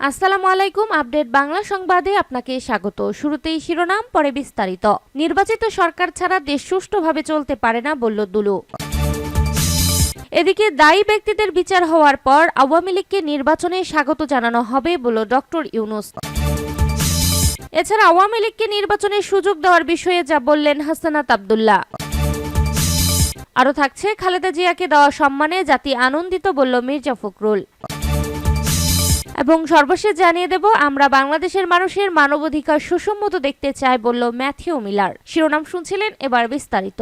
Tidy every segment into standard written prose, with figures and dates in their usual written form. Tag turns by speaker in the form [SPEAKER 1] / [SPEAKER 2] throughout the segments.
[SPEAKER 1] আসসালামু আলাইকুম। আপডেট বাংলা সংবাদে আপনাকে স্বাগত। শুরুতেই শিরোনাম, পরে বিস্তারিত। নির্বাচিত সরকার ছাড়া দেশ সুষ্ঠুভাবে চলতে পারে না বলল দুলু। এদিকে দায়ী ব্যক্তিদের বিচার হওয়ার পর আওয়ামী লীগকে নির্বাচনে স্বাগত জানানো হবে বলল ডক্টর ইউনূস। এছাড়া আওয়ামী লীগকে নির্বাচনের সুযোগ দেওয়ার বিষয়ে যা বললেন হাসনাত আব্দুল্লাহ। আরও থাকছে, খালেদা জিয়াকে দেওয়া সম্মানে জাতি আনন্দিত বলল মির্জা ফখরুল। এবং সর্বশেষ জানিয়ে দেব, আমরা বাংলাদেশের মানুষের মানবাধিকার সুসম্মত দেখতে চাই বলল ম্যাথিউ মিলার। শিরোনাম শুনছিলেন, এবার বিস্তারিত।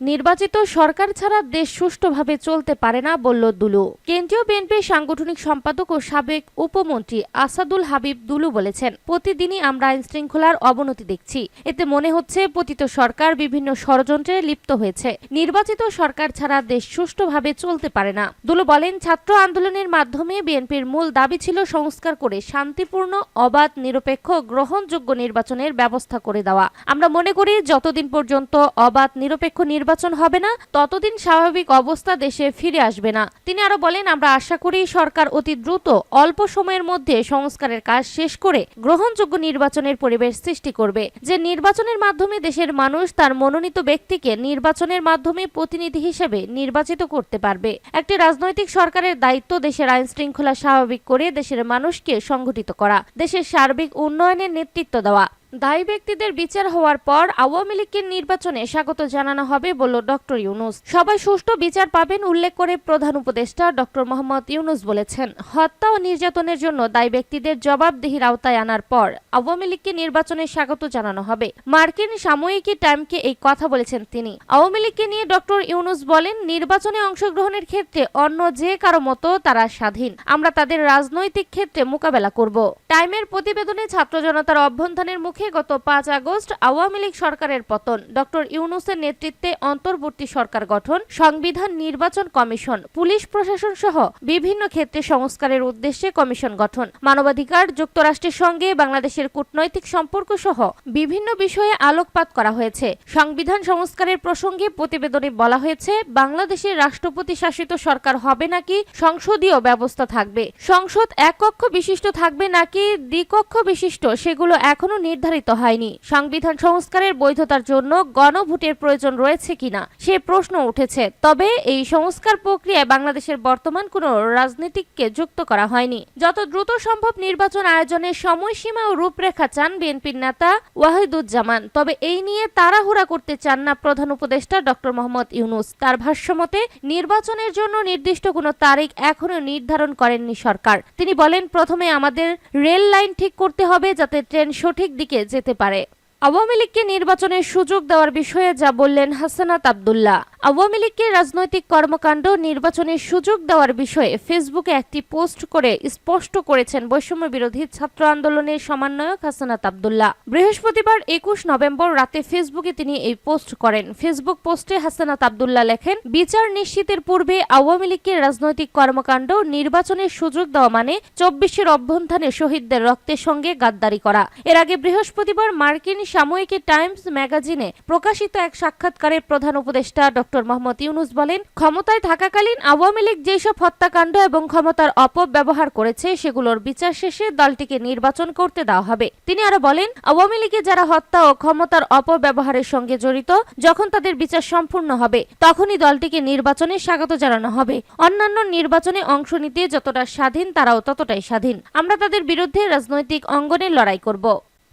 [SPEAKER 1] নির্বাচিত সরকার ছাড়া দেশ সুষ্ঠুভাবে চলতে পারে না বলল দুলু। কেন্দ্রীয় বিএনপির সাংগঠনিক সম্পাদক ও সাবেক উপমন্ত্রী আসাদুল হাবিব দুলু বলেছেন, প্রতিদিনই আমরা আইন শৃঙ্খলার অবনতি দেখছি। এতে মনে হচ্ছে পতিত সরকার বিভিন্ন ষড়যন্ত্রে লিপ্ত হয়েছে। নির্বাচিত সরকার ছাড়া দেশ সুষ্ঠুভাবে চলতে পারে না। দুলু বলেন, ছাত্র আন্দোলনের মাধ্যমে বিএনপির মূল দাবি ছিল সংস্কার করে শান্তিপূর্ণ, অবাধ, নিরপেক্ষ, গ্রহণযোগ্য নির্বাচনের ব্যবস্থা করে দেওয়া। আমরা মনে করি যতদিন পর্যন্ত অবাধ নিরপেক্ষ নির্বাচন হবে না, ততদিন স্বাভাবিক অবস্থা দেশে ফিরে আসবে না। তিনি আরো বলেন, আমরা আশা করি সরকার অতি দ্রুত অল্প সময়ের মধ্যে সংস্কারের কাজ শেষ করে গ্রহণযোগ্য নির্বাচনের পরিবেশ সৃষ্টি করবে, যে নির্বাচনের মাধ্যমে দেশের মানুষ তার মনোনীত ব্যক্তিকে নির্বাচনের মাধ্যমে প্রতিনিধি হিসেবে নির্বাচিত করতে পারবে। একটি রাজনৈতিক সরকারের দায়িত্ব দেশের আইন শৃঙ্খলা স্বাভাবিক করে দেশের মানুষকে সংগঠিত করা, দেশের সার্বিক উন্নয়নের নেতৃত্ব দেওয়া। দায়ী ব্যক্তিদের বিচার হওয়ার পর আওয়ামী লীগের নির্বাচনে স্বাগত জানানো হবে বলল ডক্টর ইউনূস। সবাই সুষ্ঠু বিচার পাবেন উল্লেখ করে প্রধান উপদেষ্টা ডক্টর মোহাম্মদ ইউনূস বলেছেন, হত্যা ও নির্যাতনের জন্য দায়ী ব্যক্তিদের জবাবদিহির আওতায় আনার পর আওয়ামী লীগকে নির্বাচনে স্বাগত জানানো হবে। মার্কিন সাময়িকী টাইমকে এই কথা বলেছেন তিনি। আওয়ামী লীগকে নিয়ে ডক্টর ইউনূস বলেন, নির্বাচনে অংশগ্রহণের ক্ষেত্রে অন্য যে কারো মতো তারা স্বাধীন। আমরা তাদের রাজনৈতিক ক্ষেত্রে মোকাবেলা করব। টাইমের প্রতিবেদনে ছাত্র জনতার অভ্যুত্থানের মুখে গত 5 আগস্ট আওয়ামী লীগ সরকারের পতন, ডক্টর ইউনূসের নেতৃত্বে অন্তর্বর্তী সরকার গঠন, সংবিধান, নির্বাচন কমিশন, পুলিশ প্রশাসন সহ বিভিন্ন ক্ষেত্রে সংস্কারের উদ্দেশ্যে কমিশন গঠন, মানবাধিকার, যুক্তরাষ্ট্রের সঙ্গে বাংলাদেশের কূটনৈতিক সম্পর্ক সহ বিভিন্ন বিষয়ে আলোকপাত করা হয়েছে। সংবিধান সংস্কারের প্রসঙ্গে প্রতিবেদনে বলা হয়েছে, বাংলাদেশের রাষ্ট্রপতি শাসিত সরকার হবে নাকি সংসদীয় ব্যবস্থা থাকবে, সংসদ এক কক্ষ বিশিষ্ট থাকবে নাকি দ্বিকক্ষ বিশিষ্ট, সেগুলো এখনো নির্ধারিত হয়নি। সংবিধান সংস্কারের বৈধতার জন্য গণভোটের প্রয়োজন রয়েছে কিনা সে প্রশ্ন উঠেছে। তবে এই সংস্কার প্রক্রিয়ায় বাংলাদেশের বর্তমান কোনো রাজনীতিককে যুক্ত করা হয়নি। যত দ্রুত সম্ভব নির্বাচন আয়োজনের সময়সীমা ও রূপরেখা চান বিএনপির নেতা ওয়াহিদুজ্জামান। তবে এই নিয়ে তাড়াহুড়া করতে চান না প্রধান উপদেষ্টা ডক্টর মোহাম্মদ ইউনূস। তার ভাষ্যমতে, নির্বাচনের জন্য নির্দিষ্ট কোনো তারিখ এখনো নির্ধারণ করেননি সরকার। তিনি বলেন, প্রথমে আমাদের রেল লাইন ঠিক করতে হবে যাতে ট্রেন সঠিক দিকে যেতে পারে। আওয়ামী লীগকে নির্বাচনের সুযোগ দেওয়ার বিষয়ে যা বললেন হাসনাত আব্দুল্লাহ। আওয়ামী লীগকে রাজনৈতিক কর্মকাণ্ড নির্বাচনের সুযোগ দেওয়ার বিষয়ে ফেসবুকে একটি পোস্ট করে স্পষ্ট করেছেন বৈষম্য বিরোধী ছাত্র আন্দোলনের সমন্বয়ক হাসনাত আব্দুল্লাহ। বৃহস্পতিবার 21 নভেম্বর রাতে ফেসবুকে তিনি এই পোস্ট করেন। ফেসবুক পোস্টে হাসনাত আব্দুল্লাহ লেখেন, বিচার নিশ্চিতের পূর্বে আওয়ামী লীগের রাজনৈতিক কর্মকাণ্ড নির্বাচনের সুযোগ দেওয়া মানে 24-এর অভ্যুত্থানে শহীদদের রক্তের সঙ্গে গাদ্দারি করা। এর আগে বৃহস্পতিবার মার্কিন সাময়িকী টাইমস ম্যাগাজিনে প্রকাশিত এক সাক্ষাৎকারে প্রধান উপদেষ্টা ডক্টর মোহাম্মদ ইউনূস বলেন, ক্ষমতায় থাকাকালীন আওয়ামী লীগ যেসব হত্যাকাণ্ড এবং ক্ষমতার অপব্যবহার করেছে সেগুলোর বিচার শেষে দলটিকে নির্বাচন করতে দেওয়া হবে। তিনি আরো বলেন, আওয়ামী লীগে যারা হত্যা ও ক্ষমতার অপব্যবহারের সঙ্গে জড়িত, যখন তাদের বিচার সম্পূর্ণ হবে তখনই দলটিকে নির্বাচনে স্বাগত জানানো হবে। অন্যান্য নির্বাচনে অংশ নিতে যতটা স্বাধীন তারাও ততটাই স্বাধীন। আমরা তাদের বিরুদ্ধে রাজনৈতিক অঙ্গনে লড়াই করব।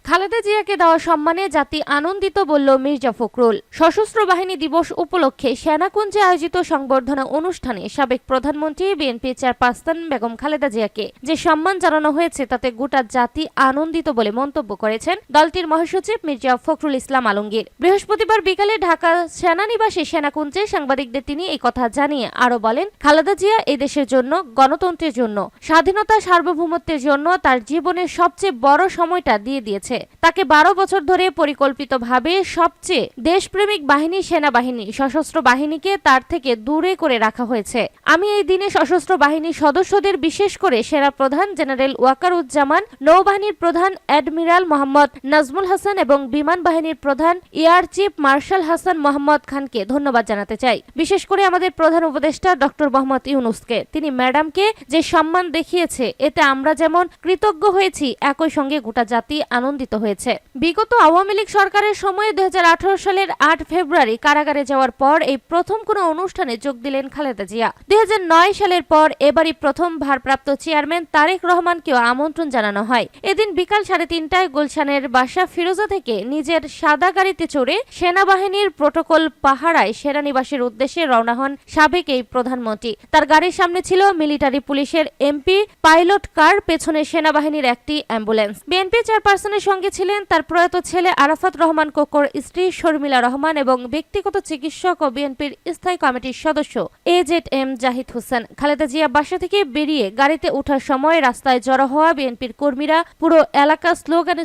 [SPEAKER 1] খালেদা জিয়াকে দেওয়া সম্মানে জাতি আনন্দিত বলল মির্জা ফখরুল। সশস্ত্র বাহিনী দিবস উপলক্ষে সেনাকুঞ্জে আয়োজিত সংবর্ধনা অনুষ্ঠানে সাবেক প্রধানমন্ত্রী বিএনপি চেয়ারপারসন বেগম খালেদা জিয়াকে যে সম্মান জানানো হয়েছে তাতে গোটা জাতি আনন্দিত বলে মন্তব্য করেছেন দলটির মহাসচিব মির্জা ফখরুল ইসলাম আলমগীর। বৃহস্পতিবার বিকালে ঢাকা সেনানিবাসে সেনাকুঞ্জে সাংবাদিকদের তিনি এই কথা জানিয়ে আরো বলেন, খালেদা জিয়া এই দেশের জন্য, গণতন্ত্রের জন্য, স্বাধীনতা সার্বভৌমত্বের জন্য তার জীবনের সবচেয়ে বড় সময়টা দিয়ে দিয়েছে। তাকে 12 বছর ধরে পরিকল্পিতভাবে সবচেয়ে দেশপ্রেমিক বাহিনী সেনাবাহিনী সশস্ত্র বাহিনীকে তার থেকে দূরে করে রাখা হয়েছে। আমি এই দিনে সশস্ত্র বাহিনীর সদস্যদের, বিশেষ করে সেনা প্রধান জেনারেল ওয়াকারুজ্জামান, নৌবাহিনীর প্রধান অ্যাডমিরাল মোহাম্মদ নাজমুল হাসান এবং বিমান বাহিনীর প্রধান air chief marshal Hasan Mohammad খানকে ধন্যবাদ জানাতে চাই। বিশেষ করে আমাদের প্রধান উপদেষ্টা ডক্টর মোহাম্মদ ইউনূসকে। তিনি ম্যাডামকে যে সম্মান দেখিয়েছে, এতে আমরা যেমন কৃতজ্ঞ হয়েছি, একই সঙ্গে গোটা জাতি আনন্দিত হয়েছে। বিগত আওয়ামী লীগ সরকারের সময়ে 2018 সালের 8 ফেব্রুয়ারি কারাগারে যাওয়ার পর এই প্রথম কোনো অনুষ্ঠানে যোগ দিলেন খালেদা জিয়া। 2009 সালের পর এবারই প্রথম ভারপ্রাপ্ত চেয়ারম্যান তারেক রহমানকেও আমন্ত্রণ জানানো হয়। এদিন বিকাল 3:30টায় গুলশানের বাসা ফিরোজা থেকে নিজের সাদা গাড়িতে চড়ে সেনাবাহিনীর প্রোটোকল পাহারায় সেনানিবাসের উদ্দেশ্যে রওনা হন সাবেক এই প্রধানমন্ত্রী। তার গাড়ির সামনে ছিল মিলিটারি পুলিশের এমপি পাইলট কার, পেছনে সেনাবাহিনীর একটি অ্যাম্বুলেন্স। বিএনপি চেয়ারপারসনের সঙ্গে ছিলেন তার প্রয়াত ছেলে আরাফাত রহমান কোকোর স্ত্রী শর্মিলা রহমান এবং ব্যক্তিগত চিকিৎসক ও বিএনপির স্থায়ী কমিটির সদস্য AZM জাহিদ হোসেন। খালেদা জিয়া বাসা থেকে বেরিয়ে গাড়িতে ওঠার সময় রাস্তায় জড়ো হওয়া বিএনপির কর্মীরা পুরো এলাকা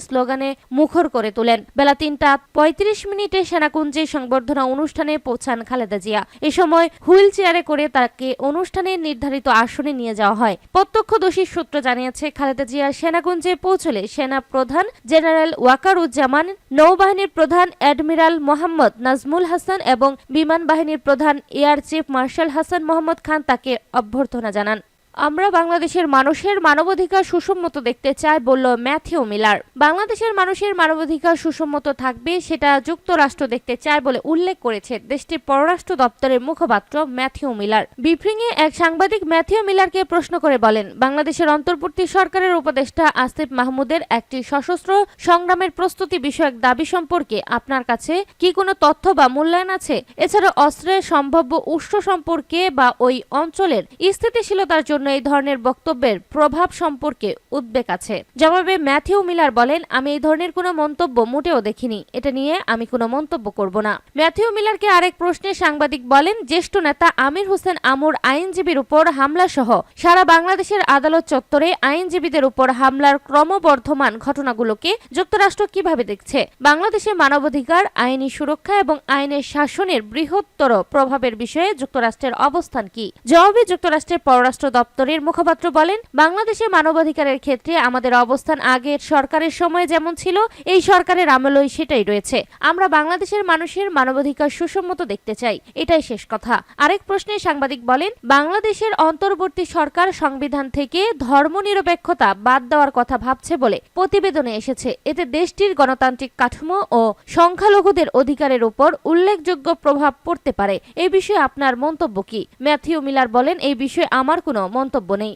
[SPEAKER 1] স্লোগানে মুখর করে তোলেন। বেলা 3:35 সেনাকুঞ্জে সংবর্ধনা অনুষ্ঠানে পৌঁছান খালেদা জিয়া। এ সময় হুইল চেয়ারে করে তাকে অনুষ্ঠানের নির্ধারিত আসনে নিয়ে যাওয়া হয়। প্রত্যক্ষদর্শী সূত্র জানিয়েছে, খালেদা জিয়া সেনাকুঞ্জে পৌঁছলে সেনা প্রধান জেনারেল ওয়াকারুজ্জামান, নৌবাহিনীর প্রধান অ্যাডমিরাল মোহাম্মদ নাজমুল হাসান এবং বিমান বাহিনীর প্রধান air chief marshal Hasan Mohammad Khan তাকে অভ্যর্থনা জানান। আমরা বাংলাদেশের মানুষের মানবাধিকার সুসম্মত দেখতে চাই, বলল ম্যাথিউ মিলার। বাংলাদেশের মানুষের মানবাধিকার সুসম্মত থাকবে, সেটা যুক্তরাষ্ট্র দেখতে চায় বলে উল্লেখ করেছে দেশটির পররাষ্ট্র দপ্তরের মুখপাত্র ম্যাথিউ মিলার। ব্রিফিংয়ে এক সাংবাদিক ম্যাথিউ মিলারকে প্রশ্ন করে বলেন, বাংলাদেশের অন্তর্বর্তী সরকারের উপদেষ্টা আসিফ মাহমুদের একটি সশস্ত্র সংগ্রামের প্রস্তুতি বিষয়ক দাবি সম্পর্কে আপনার কাছে কি কোনো তথ্য বা মূল্যায়ন আছে? এছাড়া অস্ত্রের সম্ভাব্য উৎস সম্পর্কে বা ওই অঞ্চলের স্থিতিশীলতার জন্য এই ধরনের বক্তব্যের প্রভাব সম্পর্কে উদ্বেগ আছে। জবাবে ম্যাথিউ মিলার বলেন, আমি এই ধরনের কোনো মন্তব্য মোটেও দেখিনি, এটা নিয়ে আমি কোনো মন্তব্য করব না। ম্যাথিউ মিলারকে আরেক প্রশ্নে সাংবাদিক বলেন, জ্যেষ্ঠ নেতা আমির হোসেন আমর আইনজীবীর উপর হামলা সহ সারা বাংলাদেশের আদালত চত্বরে আইনজীবীদের উপর হামলার ক্রমবর্ধমান ঘটনাগুলোকে যুক্তরাষ্ট্র কিভাবে দেখছে? বাংলাদেশের মানবাধিকার, আইনি সুরক্ষা এবং আইনের শাসনের বৃহত্তর প্রভাবের বিষয়ে যুক্তরাষ্ট্রের অবস্থান কি? জবাবে যুক্তরাষ্ট্রের পররাষ্ট্র দপ্তরের মুখপাত্র বলেন, বাংলাদেশে মানবাধিকারের ক্ষেত্রে আমাদের অবস্থান আগের সরকারের সময় যেমন ছিল, এই সরকারের আমলেই সেটাই রয়েছে। আমরা বাংলাদেশের মানুষের মানবাধিকার সুসম্মত দেখতে চাই, এটাই শেষ কথা। আরেক প্রশ্নে সাংবাদিক বলেন, বাংলাদেশের অন্তর্বর্তী সরকার সংবিধান থেকে ধর্মনিরপেক্ষতা বাদ দেওয়ার কথা ভাবছে বলে প্রতিবেদনে এসেছে। এতে দেশটির গণতান্ত্রিক কাঠামো ও সংখ্যালঘুদের অধিকারের উপর উল্লেখযোগ্য প্রভাব পড়তে পারে। এই বিষয়ে আপনার মন্তব্য কি? ম্যাথিউ মিলার বলেন, এই বিষয়ে আমার কোনো মন্তব্য নেই।